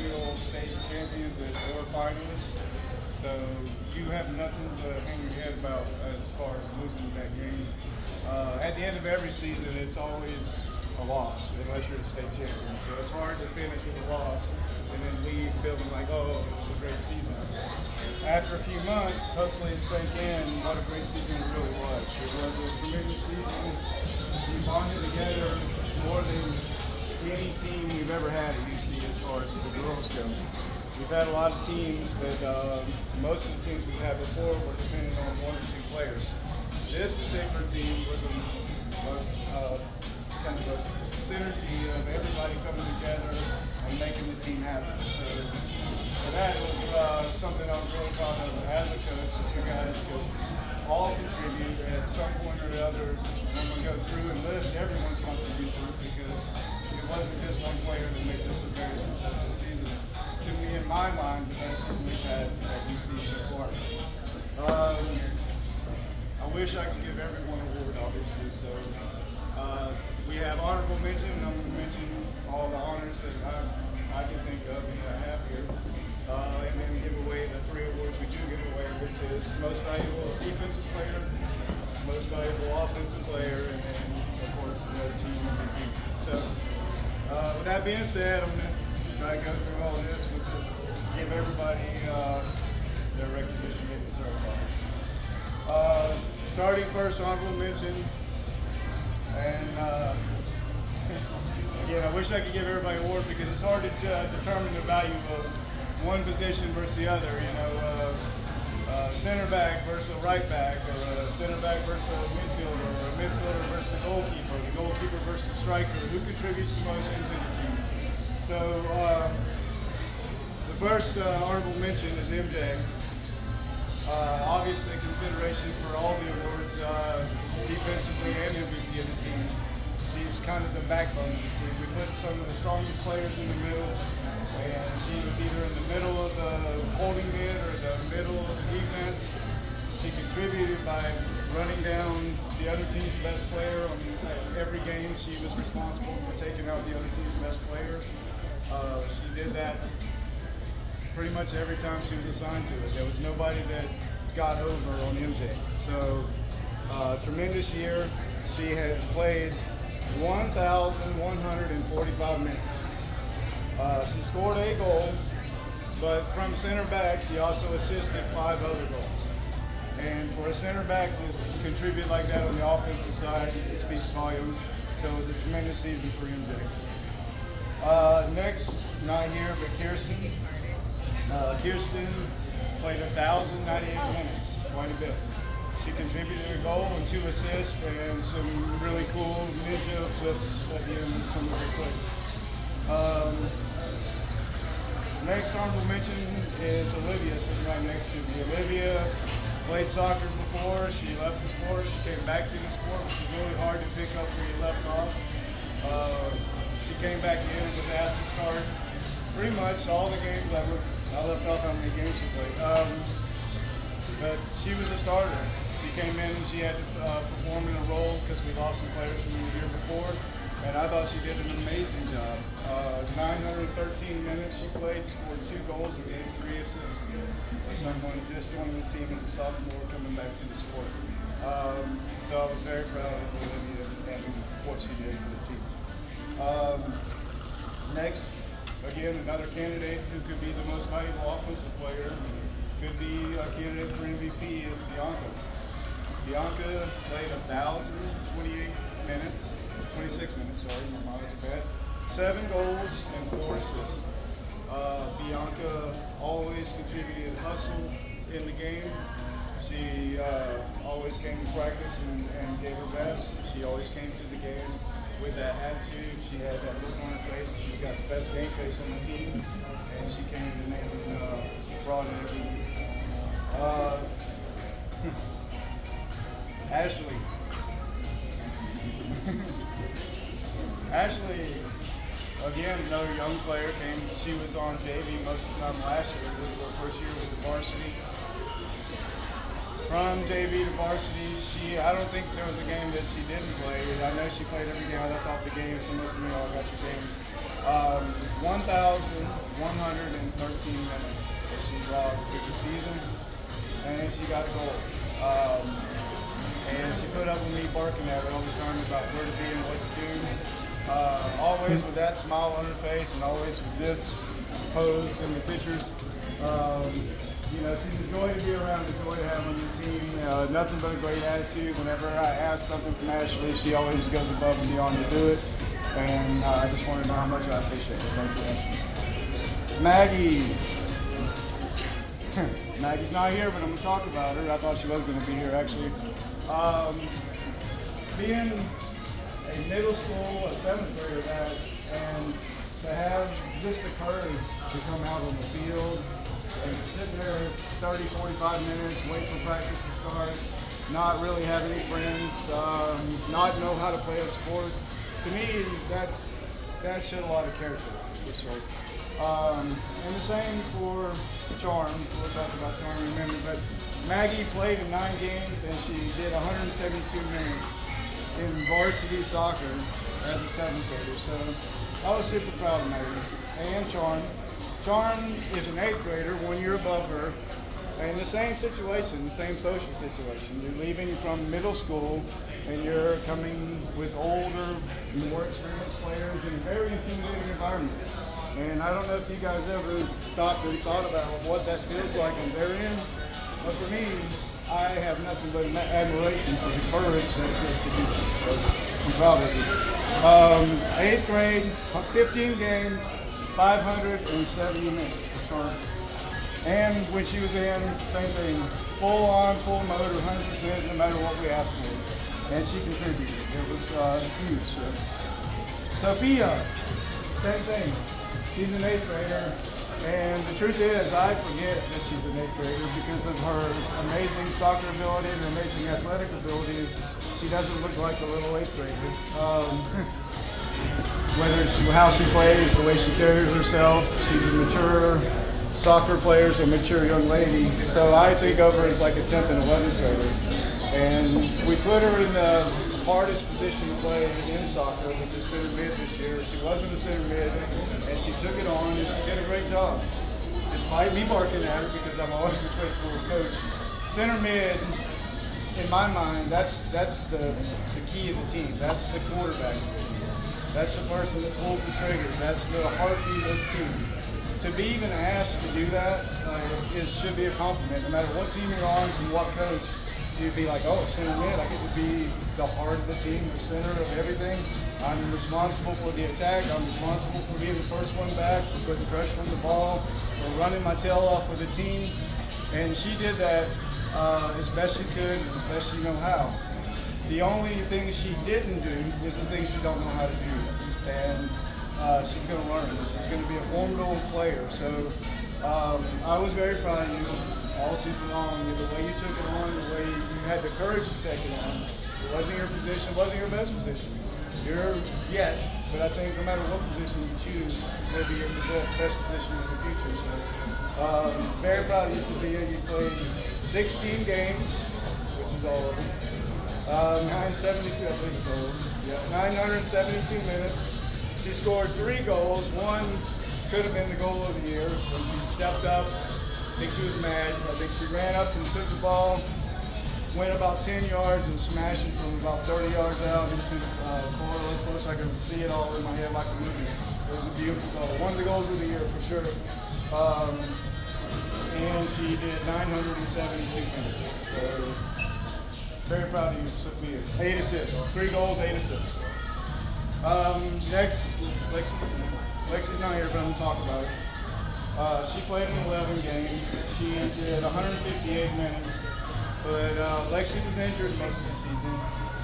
perennial state champions or finalists. So you have nothing to hang your head about as far as losing that game. At the end of every season, it's always a loss unless you're the state champion. So it's hard to finish with a loss and then leave feeling like, oh, it was a great season. After a few months, hopefully it sank in what a great season it really was. It was a tremendous season. We bonded together more than any team we've ever had at UC as far as the girls go. We've had a lot of teams, but most of the teams we've had before were depending on one or two players. This particular team was kind of a synergy of everybody coming together and making the team happen. So that was something I was really proud of as a coach, that you guys could all contribute at some point or the other. When we go through and list everyone's contributions, because it wasn't just one player that made this a very successful season. To me, in my mind, the best season we've had at UC so far. I wish I could give everyone an award, obviously. So we have honorable mention, and I'm going to mention all the honors that I can think of and I have here. And then give away the 3 awards we do give away, which is most valuable defensive player, most valuable offensive player, and then, of course, the team MVP. So with that being said, I'm going to try to go through all this with give everybody their recognition they deserve, obviously. Starting first, honorable mention, and again, I wish I could give everybody an award because it's hard to determine the value of one position versus the other. You know, center back versus a right back, or a center back versus a midfielder, or a midfielder versus the goalkeeper versus the striker. Who contributes the most into the team? So the first honorable mention is MJ. Obviously, consideration for all the awards, defensively and MVP of the team. She's kind of the backbone of the team. We put some of the strongest players in the middle, and she was either in the middle of the holding mid or the middle of the defense. She contributed by running down the other team's best player on every game. She was responsible for taking out the other team's best player. She did that pretty much every time she was assigned to it. There was nobody that got over on MJ. So, tremendous year. She has played 1,145 minutes. She scored a goal, but from center back, she also assisted 5 other goals. And for a center back to contribute like that on the offensive side, it speaks volumes. So it was a tremendous season for MJ. Next, not here, but Kirsten. Kirsten played 1,098 minutes, quite a bit. She contributed a goal and 2 assists and some really cool ninja flips at the end of some of her plays. Next honorable mention is Olivia, sitting right next to me. Olivia played soccer before. She left the sport. She came back to the sport, which is really hard to pick up where you left off. She came back in and was asked to start pretty much all the games. I left off how many games she played. But she was a starter. She came in and she had to perform in a role because we lost some players from the year before. And I thought she did an amazing job. 913 minutes she played, scored 2 goals and gave 3 assists for someone just joining the team as a sophomore coming back to the sport. So I was very proud of Olivia and what she did for the team. Next, again, another candidate who could be the most valuable offensive player, could be a candidate for MVP, is Bianca. Bianca played 1,028 minutes, 26 minutes, sorry, my miles are bad. 7 goals and 4 assists. Bianca always contributed hustle in the game. She always came to practice and gave her best. She always came to the game with that attitude. She had that look on her face. She got the best game face on the team, and she came to the game and brought it every week. Ashley. Ashley, again, another young player came. She was on JV most of the time last year. This was her first year with the Varsity. From JV to Varsity, I don't think there was a game that she didn't play. I know she played every game. I left off the games, so most of you all got the games. 1,113 minutes that she logged through the season, and she got gold. And she put up with me barking at her all the time about where to be and what to do. Always with that smile on her face, and always with this pose in the pictures. You know, she's a joy to be around, a joy to have on your team. Nothing but a great attitude. Whenever I ask something from Ashley, she always goes above and beyond to do it. And I just want to know how much I appreciate it. Thank you, Ashley. Maggie. Maggie's not here, but I'm going to talk about her. I thought she was going to be here, actually. Being a middle school, a 7th grader, and to have just the courage to come out on the field and sit there 30, 45 minutes, wait for practice to start, not really have any friends, not know how to play a sport. To me, that showed a lot of character, for sure. And the same for Charm. We'll talk about Charm in a minute, but Maggie played in 9 games and she did 172 minutes in varsity soccer as a 7th grader. So I was super proud of Maggie. And Charm. Charm is an 8th grader, 1 year above her. In the same situation, the same social situation. You're leaving from middle school and you're coming with older, more experienced players in a very intimidating environment. And I don't know if you guys ever stopped and thought about what that feels like on their end, but for me, I have nothing but admiration for the courage that it takes to do this. So I'm proud of you. 8th grade, 15 games, 570 minutes for Charm. And when she was in, same thing, full on, full motor, 100%, no matter what we asked for. And she contributed. It was huge. Sophia, same thing. She's an 8th grader. And the truth is, I forget that she's an 8th grader because of her amazing soccer ability and her amazing athletic ability. She doesn't look like a little 8th grader. Whether it's how she plays, the way she carries herself, she's a mature soccer player, a mature young lady. So I think of her as like a 10th and 11th grader. And we put her in the hardest position to play in soccer, which is center mid this year. She wasn't a center mid, and she took it on, and she did a great job. Despite me barking at her, because I'm always a critical coach, center mid, in my mind, that's the key of the team. That's the quarterback. That's the person that pulls the trigger. That's the heartbeat of the team. To be even asked to do that, it should be a compliment. No matter what team you're on, from what coach, you'd be like, oh, center mid, I get to be the heart of the team, the center of everything. I'm responsible for the attack. I'm responsible for being the first one back, for putting pressure on the ball, for running my tail off with the team. And she did that as best she could, as best she know how. The only thing she didn't do is the things she don't know how to do. And she's going to learn. She's going to be a formidable player. So I was very proud of you all season long. The way you took it on, the way you had the courage to take it on. It wasn't your position, it wasn't your best position. You're yet, but I think no matter what position you choose, maybe your best position in the future. So very proud of you, Sophia. You played 16 games, which is all of them. 972, I believe total. Yeah, 972 minutes. She scored 3 goals. One could have been the goal of the year when she stepped up. I think she was mad. I think she ran up and took the ball, went about 10 yards and smashed it from about 30 yards out into the corner. As close I could see it all in my head like a movie. It was a beautiful goal. One of the goals of the year for sure. And she did 972 minutes. So very proud of you, Sophia. 8 assists. 3 goals, 8 assists. Next, Lexi's not here, but I'm going to talk about it. She played in 11 games. She did 158 minutes. But Lexi was injured most of the season.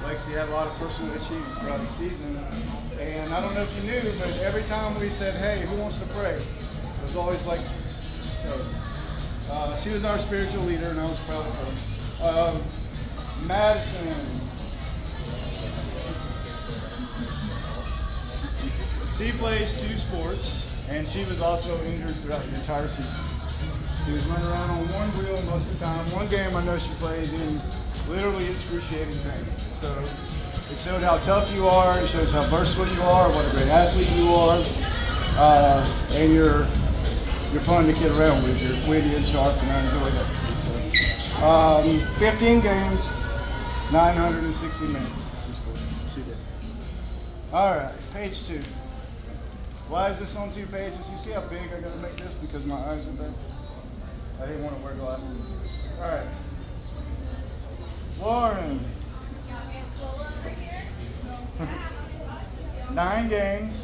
Lexi had a lot of personal issues throughout the season. And I don't know if you knew, but every time we said, hey, who wants to pray? It was always Lexi. So she was our spiritual leader, and I was proud of her. Madison. She plays 2 sports, and she was also injured throughout the entire season. She was running around on one wheel most of the time. One game I know she played in literally excruciating pain. So it showed how tough you are. It shows how versatile you are, what a great athlete you are. and you're fun to get around with. You're witty and sharp, and I enjoy that. So, 15 games, 960 minutes. She scored. She did. All right, page 2. Why is this on 2 pages? You see how big I gotta make this because my eyes are big. I didn't want to wear glasses. All right, Lauren. 9 games,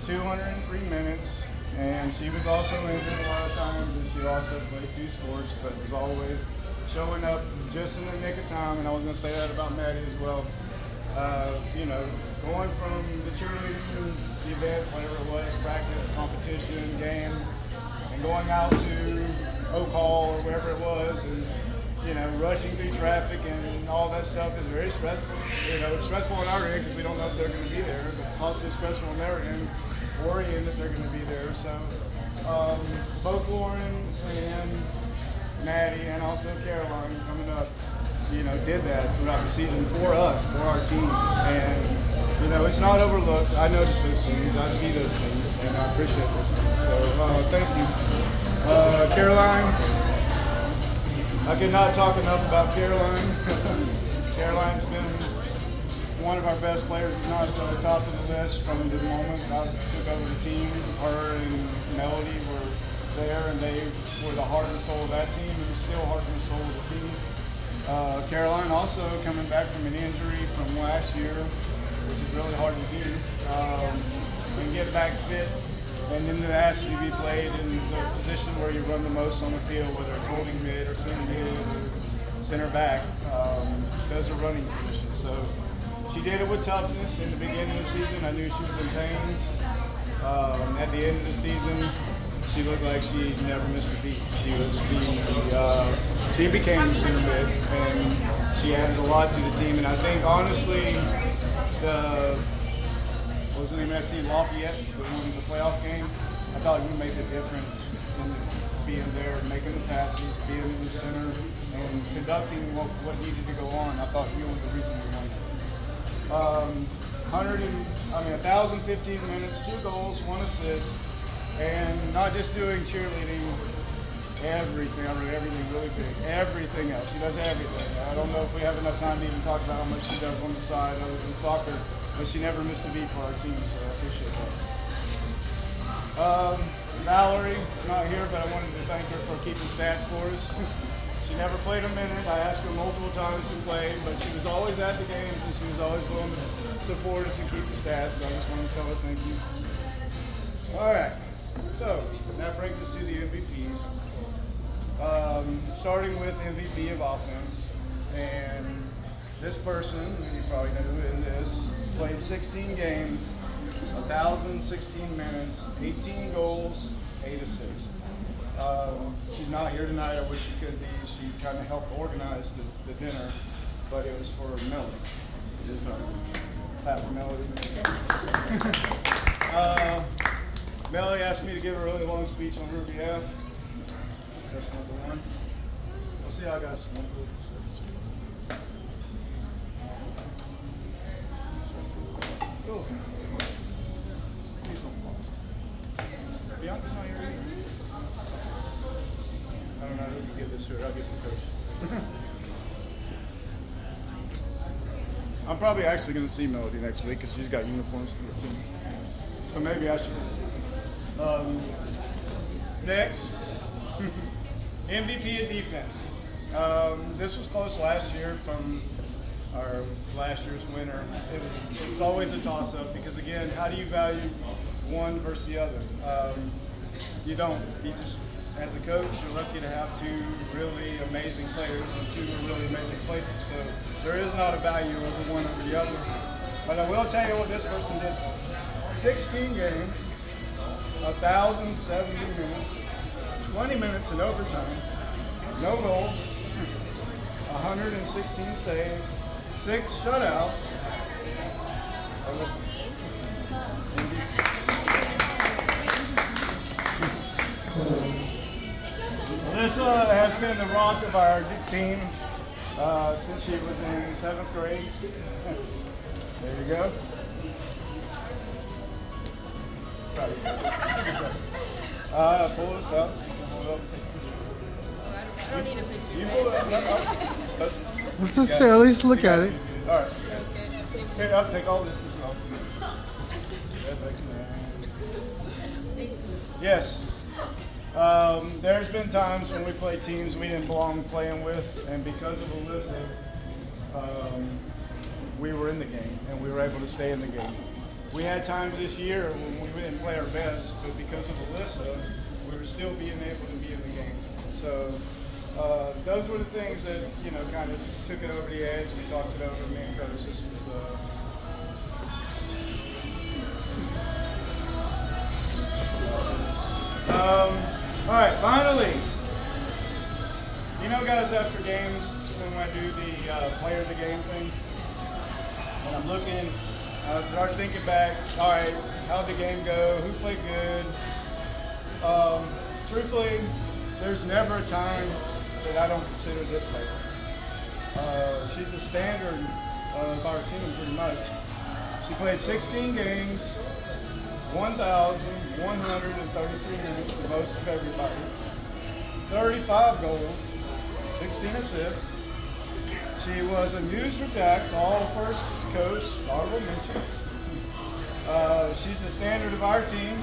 203 minutes, and she was also injured a lot of times, and she also played 2 sports, but was always showing up just in the nick of time. And I was going to say that about Maddie as well. You know, going from the cheerleading event, whatever it was, practice, competition, game, and going out to Oak Hall or wherever it was, and you know, rushing through traffic and all that stuff is very stressful. You know, it's stressful on our end because we don't know if they're going to be there, but it's also stressful on their end, worrying if they're going to be there. So both Lauren and Maddie and also Caroline coming up, you know, did that throughout the season for us, for our team. And, you know, it's not overlooked. I notice those things. I see those things, and I appreciate those things. So thank you. Caroline, I cannot talk enough about Caroline. Caroline's been one of our best players, if not at the top of the list from the moment I took over the team. Her and Melody were there, and they were the heart and soul of that team, and still heart and soul of the team. Caroline also coming back from an injury from last year, which is really hard to do, and get back fit. And then to ask you to be played in the position where you run the most on the field, whether it's holding mid or center mid or center back. Those are running positions. So she did it with toughness in the beginning of the season. I knew she was in pain. At the end of the season, she looked like she never missed a beat. She became the center mid, and she added a lot to the team. And I think honestly, what was the name of that team? Lafayette, the playoff game. I thought you made the difference in being there, making the passes, being in the center, and conducting what needed to go on. I thought you were the reason we won. 1,015 minutes, 2 goals, 1 assist, and not just doing cheerleading. Everything, everything really big. Everything else. She does everything. I don't know if we have enough time to even talk about how much she does on the side other than soccer, but she never missed a beat for our team, so I appreciate that. Valerie is not here, but I wanted to thank her for keeping stats for us. She never played a minute. I asked her multiple times to play, but she was always at the games, and she was always willing to support us and keep the stats, so I just wanted to tell her thank you. All right, so that brings us to the MVPs. Starting with MVP of offense, and this person, you probably know who it is, played 16 games, 1,016 minutes, 18 goals, 8 assists. She's not here tonight. I wish she could be. She kind of helped organize the dinner, but it was for Melody. It is her. Clap for Melody. Melody asked me to give a really long speech on her behalf. That's number 1. We'll see how I got some. Cool. Bianca's not here either. I don't know who can give this to her. I'll give it to Coach. I'm probably actually going to see Melody next week because she's got uniforms for the team. So maybe I should. Next. MVP of defense. This was close last year from our last year's winner. It's always a toss-up because, again, how do you value one versus the other? You don't. You just, as a coach, you're lucky to have 2 really amazing players and 2 really amazing places. So there is not a value over one over the other. But I will tell you what this person did. 16 games, 1,070 minutes. 20 minutes in overtime, no goals, 116 saves, 6 shutouts. Alyssa has been the rock of our team since she was in 7th grade. There you go. Proud of you. Pull this up. Pull it up. I don't need a picture. You pull it up. Let's just say, at least look at it. All right. Here, I'll take all this as well. Yes. There's been times when we play teams we didn't belong playing with, and because of Alyssa, we were in the game, and we were able to stay in the game. We had times this year when we didn't play our best, but because of Alyssa, we were still being able to be in the game. So those were the things that, you know, kind of took it over the edge. We talked it over, me and Coach. This was, all right, finally. You know, guys, after games, when I do the player of the game thing, and I'm looking, I start thinking back, all right, how'd the game go? Who played good? Truthfully, there's never a time that I don't consider this player. She's the standard of our team, pretty much. She played 16 games, 1,133 minutes, the most of everybody. 35 goals, 16 assists. She was a News for Jacks, all first coach, honorable mention. She's the standard of our team,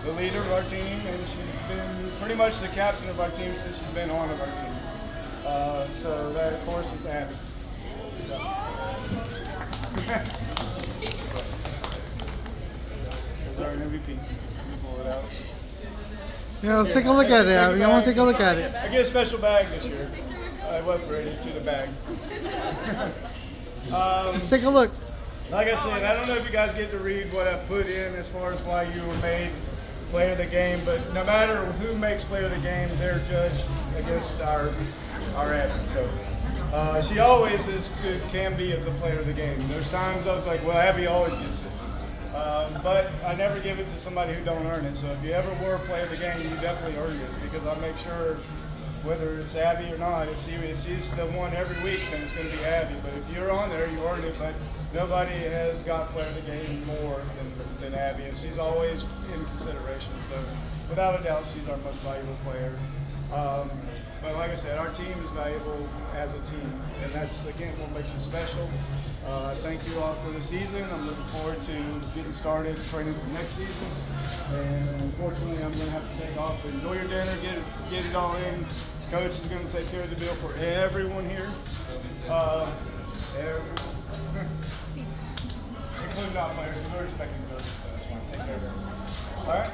the leader of our team, and she's been pretty much the captain of our team since she's been on of our team. So that, of course, is Abby. There's our MVP. Pull it out. Yeah, let's take a look at it, Abby. I want to take a look at it. I get a special bag this year. I wasn't ready to the bag. Let's take a look. Like I said, I don't know if you guys get to read what I put in as far as why you were made player of the game, but no matter who makes player of the game, they're judged against our Abby. So she always can be the player of the game. There's times I was like, well, Abby always gets it. But I never give it to somebody who don't earn it. So if you ever were a player of the game, you definitely earned it, because I make sure, whether it's Abby or not, if she's the one every week, then it's going to be Abby. But if you're on there, you earned it. But nobody has got player of the game more than Abby, and she's always in consideration. So without a doubt, she's our most valuable player. But like I said, our team is valuable as a team, and that's, again, what makes you special. Thank you all for the season. I'm looking forward to getting started training for next season. And unfortunately, I'm going to have to take off. But enjoy your dinner, get it all in. Coach is going to take care of the deal for everyone here. Including non-players, because we're expecting coaches, so that's fine. Take care of everyone. All right?